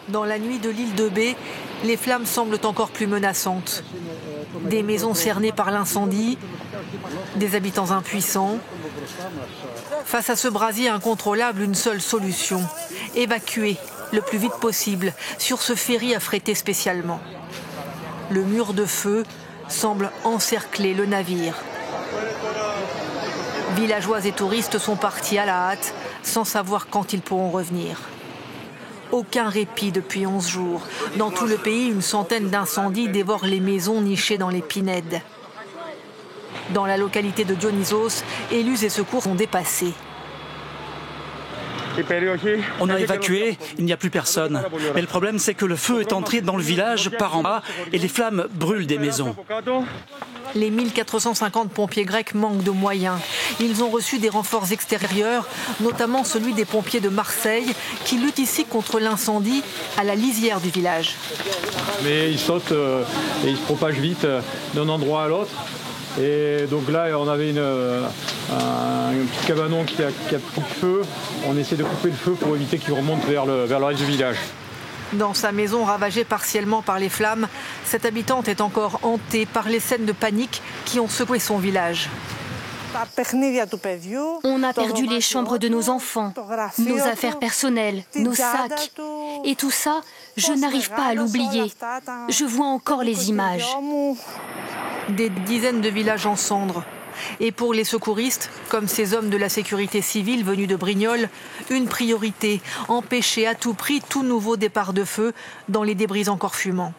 Dans la nuit de l'île de Bé, les flammes semblent encore plus menaçantes. Des maisons cernées par l'incendie, des habitants impuissants. Face à ce brasier incontrôlable, une seule solution, évacuer le plus vite possible sur ce ferry affrété spécialement. Le mur de feu semble encercler le navire. Villageois et touristes sont partis à la hâte, sans savoir quand ils pourront revenir. Aucun répit depuis 11 jours. Dans tout le pays, une centaine d'incendies dévorent les maisons nichées dans les pinèdes. Dans la localité de Dionysos, élus et secours sont dépassés. On a évacué, il n'y a plus personne. Mais le problème, c'est que le feu est entré dans le village par en bas et les flammes brûlent des maisons. Les 1450 pompiers grecs manquent de moyens. Ils ont reçu des renforts extérieurs, notamment celui des pompiers de Marseille, qui luttent ici contre l'incendie à la lisière du village. Mais ils sautent et ils se propagent vite d'un endroit à l'autre. Et donc là, on avait un petit cabanon qui a pris le feu. On essaie de couper le feu pour éviter qu'il remonte vers le reste du village. Dans sa maison ravagée partiellement par les flammes, cette habitante est encore hantée par les scènes de panique qui ont secoué son village. On a perdu les chambres de nos enfants, nos affaires personnelles, nos sacs. Et tout ça, je n'arrive pas à l'oublier. Je vois encore les images. Des dizaines de villages en cendres. Et pour les secouristes, comme ces hommes de la sécurité civile venus de Brignoles, une priorité, empêcher à tout prix tout nouveau départ de feu dans les débris encore fumants.